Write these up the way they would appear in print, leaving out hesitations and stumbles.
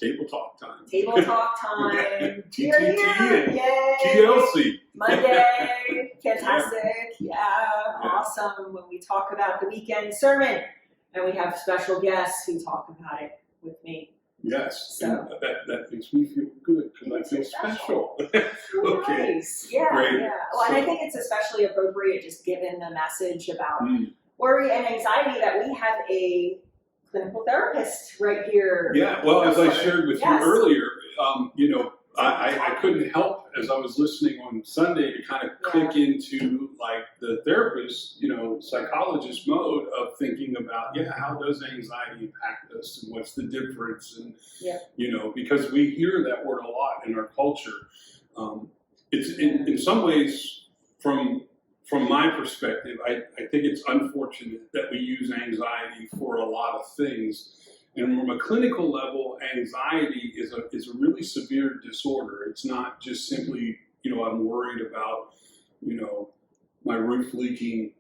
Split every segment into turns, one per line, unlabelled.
table talk time.
Table talk time. Here,
TTT and
yay.
TLC.
Monday, fantastic, awesome. When we talk about the weekend sermon, and we have special guests who talk about it with me.
Yes,
So
that makes me feel good because I feel special. Okay,
nice. Yeah,
great.
yeah. Well, and I think it's especially appropriate just given the message about worry and anxiety that we have a clinical therapist right here.
Yeah, well, as I shared with you earlier, I couldn't help as I was listening on Sunday to kind of click into like the therapist, psychologist mode of thinking about, how does anxiety impact us and what's the difference? And, because we hear that word a lot in our culture. It's in some ways from my perspective, I think it's unfortunate that we use anxiety for a lot of things. And from a clinical level, anxiety is a really severe disorder. It's not just simply, I'm worried about, my roof leaking,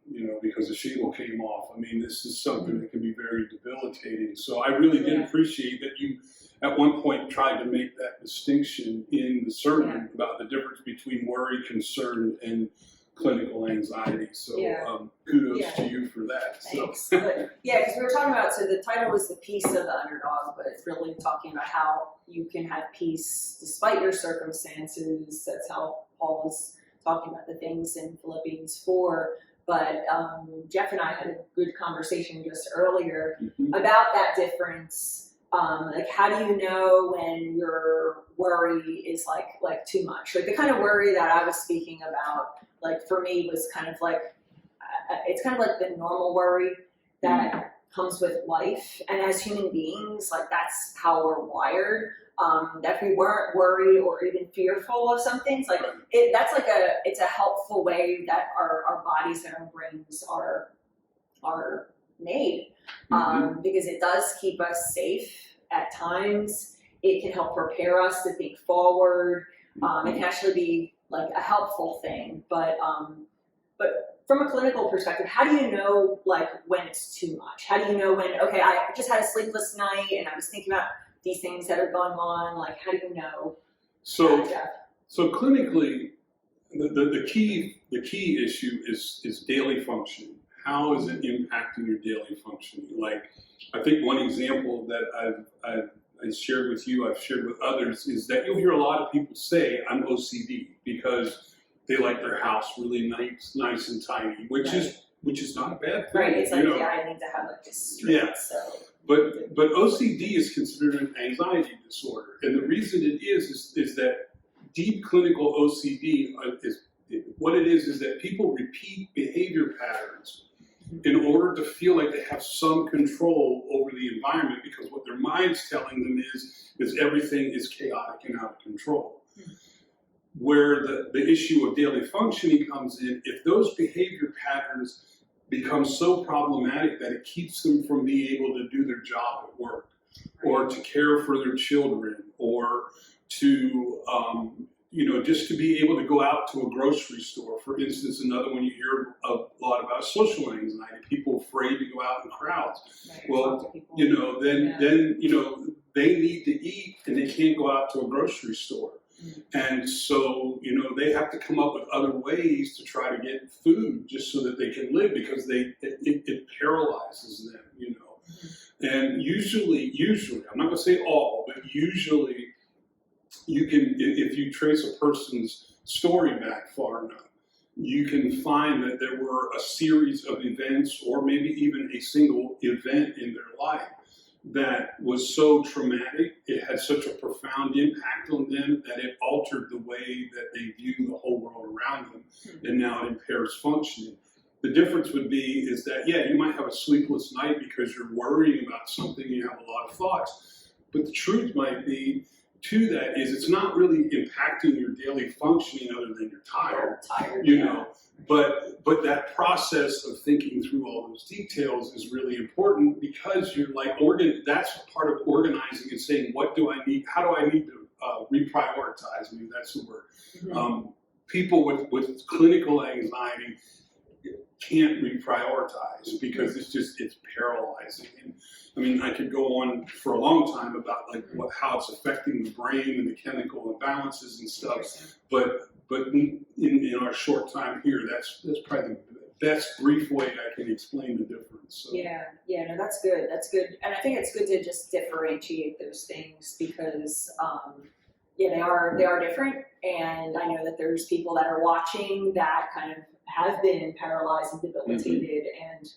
because the shingle came off. I mean, this is something that can be very debilitating. So I really did appreciate that you, at one point, tried to make that distinction in the sermon about the difference between worry, concern, and clinical anxiety. So kudos to you for that.
Thanks. Because we were talking about, so the title was The Peace of the Underdog, but it's really talking about how you can have peace despite your circumstances. That's how Paul was talking about the things in Philippians 4. But Jeff and I had a good conversation just earlier about that difference. Like, how do you know when your worry is like too much? Like the kind of worry that I was speaking about, like for me was kind of like, it's kind of like the normal worry that comes with life. And as human beings, like that's how we're wired. That if we weren't worried or even fearful of some things, like it's a helpful way that our bodies and our brains are made, because it does keep us safe at times. It can help prepare us to think forward. It can actually be like a helpful thing, but from a clinical perspective, how do you know like when it's too much? How do you know when, okay, I just had a sleepless night and I was thinking about these things that are going on, like how do you know?
So clinically, the key issue is daily functioning. How is it impacting your daily functioning? Like, I think one example that I've shared with you, I've shared with others, is that you'll hear a lot of people say, I'm OCD, because they like their house really nice and tidy, which is not a bad thing.
Right, it's like, I need to have like this street, so.
But OCD is considered an anxiety disorder. And the reason it is that deep clinical OCD is that people repeat behavior patterns in order to feel like they have some control over the environment, because what their mind's telling them is everything is chaotic and out of control. Where the issue of daily functioning comes in, if those behavior patterns become so problematic that it keeps them from being able to do their job at work, or to care for their children, or to just to be able to go out to a grocery store. For instance, another one you hear a lot about is social anxiety, people afraid to go out in crowds.
Right,
well, then they need to eat and they can't go out to a grocery store. And so, they have to come up with other ways to try to get food just so that they can live, because it paralyzes them, And usually, I'm not going to say all, but usually you can, if you trace a person's story back far enough, you can find that there were a series of events, or maybe even a single event in their life, that was so traumatic, it had such a profound impact on them that it altered the way that they view the whole world around them, and now it impairs functioning. The difference would be is that, you might have a sleepless night because you're worrying about something, you have a lot of thoughts, but the truth might be to that is it's not really impacting your daily functioning other than you're tired, But that process of thinking through all those details is really important, because you're like that's part of organizing and saying, what do I need? How do I need to reprioritize? I mean, that's the word. People with clinical anxiety, can't reprioritize because it's paralyzing. And I mean, I could go on for a long time about like how it's affecting the brain and the chemical imbalances and stuff. But in our short time here, that's probably the best brief way I can explain the difference. So.
Yeah, no, that's good. That's good, and I think it's good to just differentiate those things because they are different, and I know that there's people that are watching that kind of have been paralyzed and debilitated, and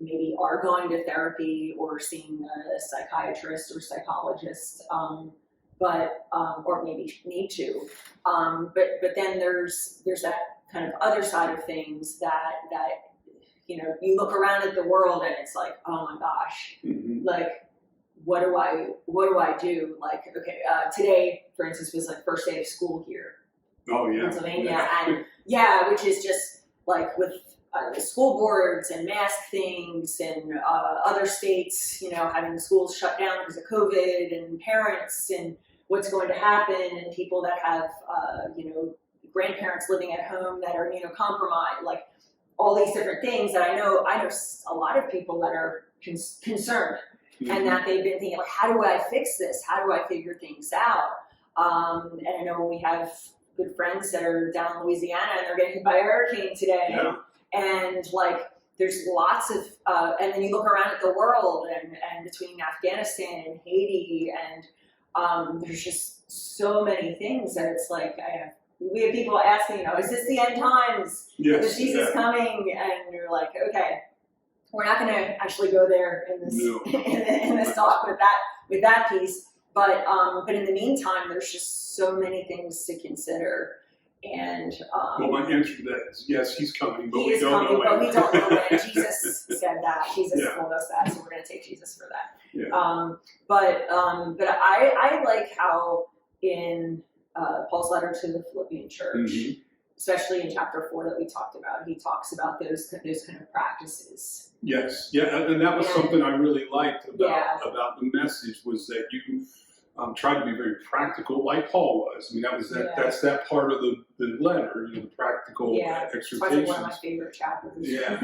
maybe are going to therapy or seeing a psychiatrist or psychologist, or maybe need to, but then there's that kind of other side of things that you look around at the world and it's like, oh my gosh, like what do I do? Like, okay, today, for instance, was like first day of school here.
Oh yeah.
Pennsylvania, and which is just like with the school boards and mask things and other states, having the schools shut down because of COVID, and parents and what's going to happen, and people that have, grandparents living at home that are immunocompromised, like all these different things that I know a lot of people that are concerned, and that they've been thinking, like, how do I fix this? How do I figure things out? And I know we have good friends that are down in Louisiana and they're getting hit by a hurricane today.
Yeah.
And like, there's lots of, and then you look around at the world and between Afghanistan and Haiti, and there's just so many things that it's like, we have people asking, is this the end times?
Yes.
Is Jesus coming? And you're like, okay, we're not going to actually go there in this in this talk with that piece. But in the meantime, there's just so many things to consider. And
well, my answer to that is yes, he's coming, but
he
we
is
don't
coming,
know
but
when.
we don't know when. Jesus said that. Jesus told us that, so we're going to take Jesus for that.
Yeah.
But I like how in Paul's letter to the Philippian church, especially in chapter 4 that we talked about, he talks about those kind of practices.
Yes, and that was something I really liked about the message, was that you tried to be very practical, like Paul was. I mean, that's that part of the letter, the practical exhortations.
It's one of my favorite chapters.
Yeah,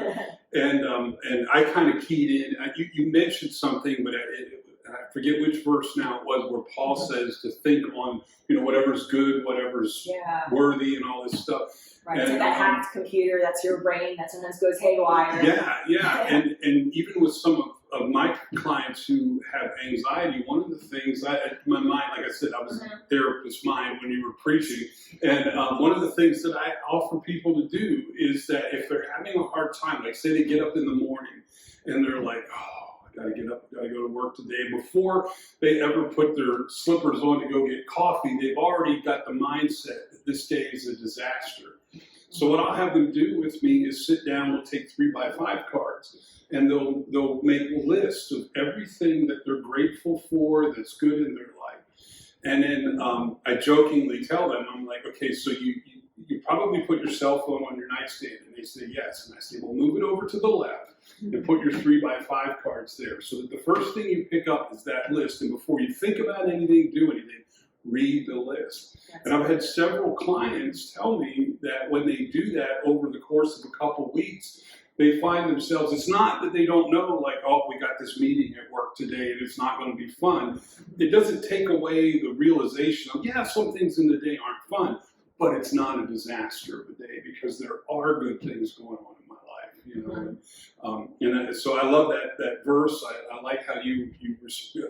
and I kind of keyed in. You mentioned something, but I forget which verse now it was, where Paul says to think on whatever's good, whatever's worthy, and all this stuff.
Right, and, so that hacked computer, that's your brain, that sometimes goes haywire.
Yeah, and even with some of my clients who have anxiety, one of the things, my mind, like I said, I was therapist's mind when you were preaching, and one of the things that I offer people to do is that if they're having a hard time, like say they get up in the morning and they're like, I gotta get up, gotta go to work today. Before they ever put their slippers on to go get coffee, they've already got the mindset that this day is a disaster. So what I'll have them do with me is sit down, we'll take 3x5 cards, and they'll make a list of everything that they're grateful for that's good in their life. And then I jokingly tell them, I'm like, okay, so you probably put your cell phone on your nightstand, and they say yes. And I say, well, move it over to the left and put your 3x5 cards there. So that the first thing you pick up is that list, and before you think about anything, do anything, read the list. And I've had several clients tell me that when they do that over the course of a couple weeks, they find themselves, it's not that they don't know, like, oh, we got this meeting at work today and it's not going to be fun. It doesn't take away the realization of, some things in the day aren't fun, but it's not a disaster of a day because there are good things going on in my life, and so I love that verse. I like how you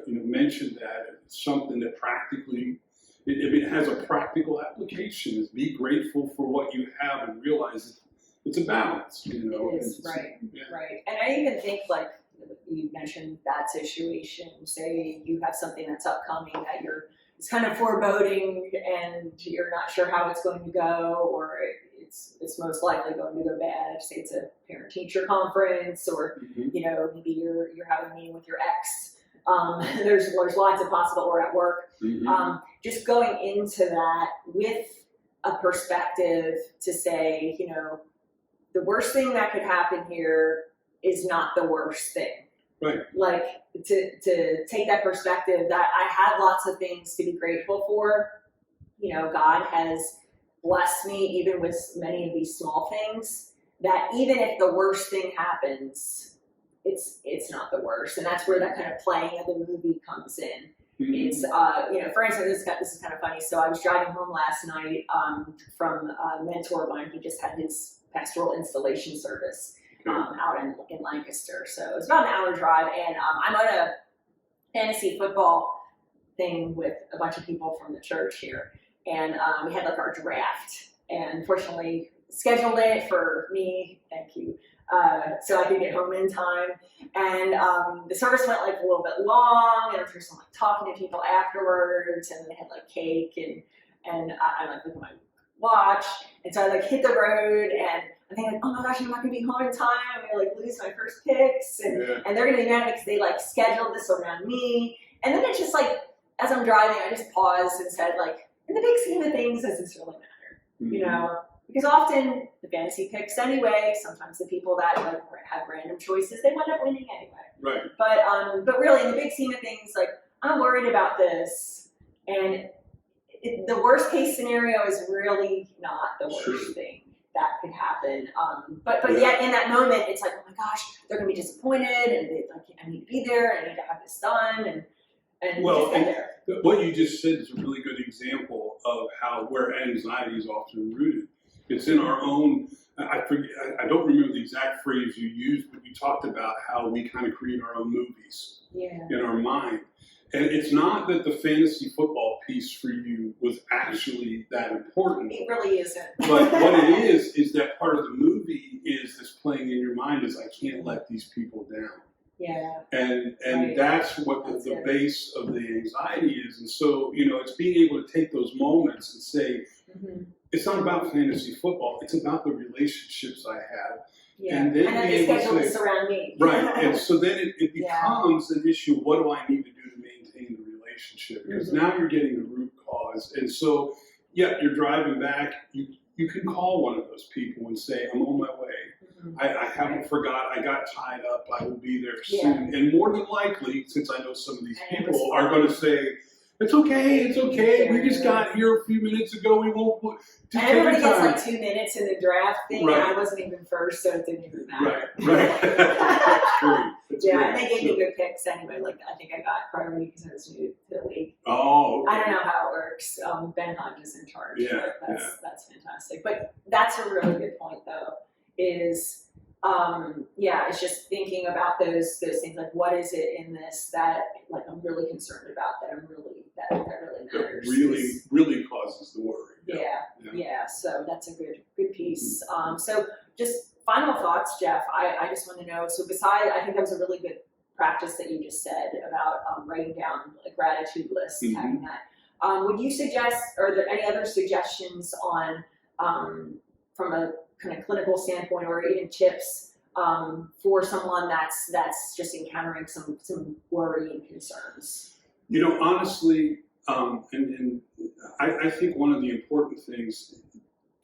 mentioned that. It's something that practically, it has a practical application, is be grateful for what you have and realize it's a balance,
It is, right. And I even think, like you mentioned that situation, say you have something that's upcoming that it's kind of foreboding and you're not sure how it's going to go, or it's most likely going to go bad. Say it's a parent-teacher conference, or maybe you're having a meeting with your ex. There's lots of possible, or at work. Just going into that with a perspective to say, the worst thing that could happen here is not the worst thing.
Right.
Like to take that perspective that I have lots of things to be grateful for. God has blessed me even with many of these small things. that even if the worst thing happens, it's not the worst, and that's where that kind of playing of the movie comes in. It's for instance, this is kind of funny. So I was driving home last night from a mentor of mine. He just had his pastoral installation service out in Lancaster. So it was about an hour drive, and I'm on a fantasy football thing with a bunch of people from the church here, and we had like our draft, and fortunately scheduled it for me. Thank you. So I could get home in time, and the service went like a little bit long, and there's some like talking to people afterwards, and they had like cake, and I like look at my watch, and so I like hit the road, and I'm thinking like, oh my gosh, I'm not gonna be home in time. I'm gonna like lose my first picks, and they're gonna be mad because they like scheduled this around me, and then it's just like as I'm driving, I just paused and said like, in the big scheme of things, does this really matter? You know. Because often the fantasy picks anyway, sometimes the people that like have random choices, they wind up winning anyway.
Right.
But really in the big scheme of things, like I'm worried about this, and the worst case scenario is really not the worst thing that could happen. But yet in that moment, it's like, oh my gosh, they're gonna be disappointed, and I need to be there, and I need to have this done, and
well,
just get there.
What you just said is a really good example of where anxiety is often rooted. It's in our own, I don't remember the exact phrase you used, but you talked about how we kind of create our own movies in our mind. And it's not that the fantasy football piece for you was actually that important.
It really isn't.
But what it is that part of the movie is this playing in your mind is I can't let these people down.
Yeah.
And that's what the base of the anxiety is. And so, it's being able to take those moments and say, it's not about fantasy football. It's about the relationships I have. Yeah. And then
they schedule this around me.
Right. And so then it becomes an issue. What do I need to do to maintain the relationship? Because now you're getting the root cause. And so, you're driving back. You can call one of those people and say, I'm on my way. I haven't forgot. I got tied up. I will be there soon. And more than likely, since I know some of these people are going to say, it's okay. We just got here a few minutes ago. We won't put.
And everybody gets like 2 minutes in the draft thing, and I wasn't even first, so it didn't even matter.
Right. That's true.
And they gave me good picks anyway. Like I think I got priority because I was new to the league.
Oh. Okay.
I don't know how it works. Ben Hodge is in charge.
Yeah.
That's fantastic. But that's a really good point, though. Is it's just thinking about those things, like what is it in this that like I'm really concerned about, that really matters.
That really causes the worry.
Yeah. So that's a good piece. So just final thoughts, Jeff. I just want to know. So besides, I think that was a really good practice that you just said about writing down a gratitude list, having that. Would you suggest, or are there any other suggestions on from a kind of clinical standpoint, or even tips for someone that's just encountering some worry and concerns?
Honestly, and I think one of the important things,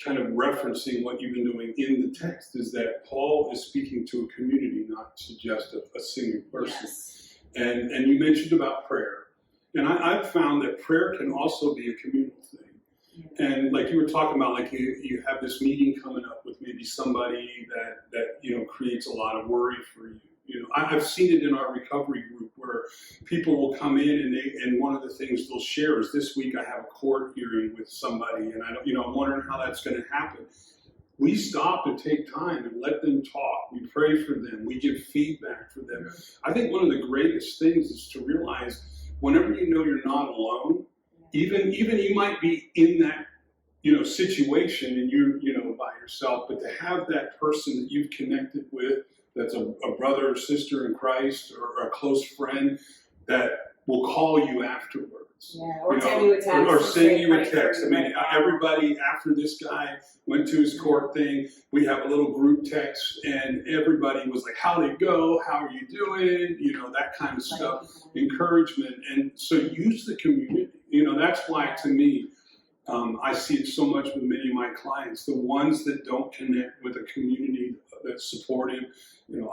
kind of referencing what you've been doing in the text, is that Paul is speaking to a community, not to just a single person.
Yes.
And you mentioned about prayer. And I've found that prayer can also be a communal thing. And like you were talking about, like you have this meeting coming up with maybe somebody that creates a lot of worry for you. I've seen it in our recovery group where people will come in and one of the things they'll share is, this week I have a court hearing with somebody, and I'm wondering how that's going to happen. We stop and take time and let them talk. We pray for them. We give feedback for them. I think one of the greatest things is to realize whenever you're not alone. Even you might be in that, situation and you're, by yourself, but to have that person that you've connected with, that's a brother or sister in Christ, or a close friend that will call you afterwards.
Or send you a text.
Or send you a text. I mean, everybody, after this guy went to his court thing, we have a little group text, and everybody was like, how'd it go? How are you doing? That kind of stuff. Encouragement. And so use the community. That's why, to me, I see it so much with many of my clients. The ones that don't connect with a community that's supportive,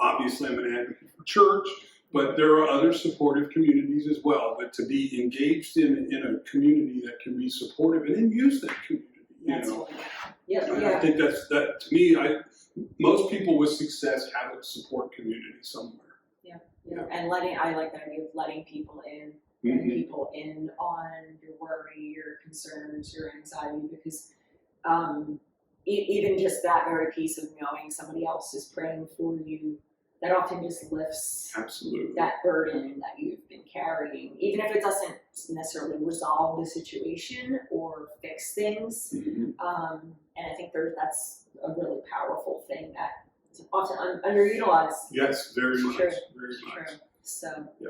obviously I'm an advocate for church, but there are other supportive communities as well. But to be engaged in a community that can be supportive, and then use that community,
I think
that to me, most people with success have a support community somewhere.
Yeah. And I like the idea of letting people in, letting people in on your worry, your concerns, your anxiety, because even just that very piece of knowing somebody else is praying for you, that often just lifts
Absolutely.
that burden that you've been carrying, even if it doesn't necessarily resolve the situation or fix things. And I think that's a really powerful thing that is often underutilized.
Yes, very much.
True.
Very much.
True. So
Yeah.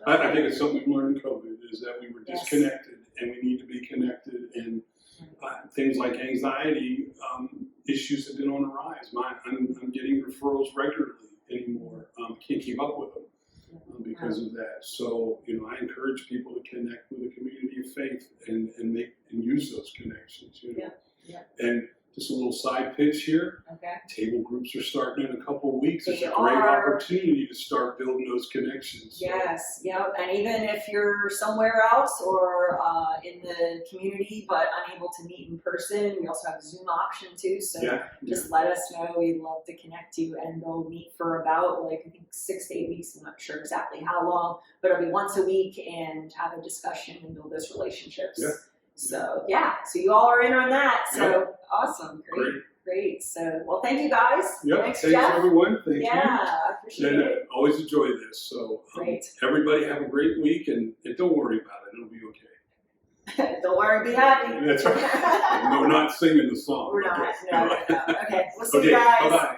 I think it's something we learned in COVID is that we were
Yes.
disconnected and we need to be connected. And things like anxiety issues have been on the rise. I'm getting referrals regularly anymore. Can't keep up with them because of that. So, I encourage people to connect with a community of faith and use those connections.
Yeah.
And just a little side pitch here.
Okay.
Table groups are starting in a couple of weeks. It's
They
a great
are.
opportunity to start building those connections. So,
Yes, yep. And even if you're somewhere else or in the community but unable to meet in person, we also have a Zoom option too. So just let us know. We'd love to connect you, and they'll meet for about I think 6 to 8 weeks. I'm not sure exactly how long, but it'll be once a week and have a discussion and build those relationships.
Yeah.
So so you all are in on that. So awesome, great. So thank you guys.
Thanks
Jeff.
everyone. Thank you.
I appreciate
And
it.
always enjoy this. So
Great.
everybody have a great week and don't worry about it. It'll be okay.
Don't worry, be happy.
That's right. No, we're not singing the song.
We're not.
Okay.
No. Okay. We'll see
Okay.
you guys.
Bye-bye.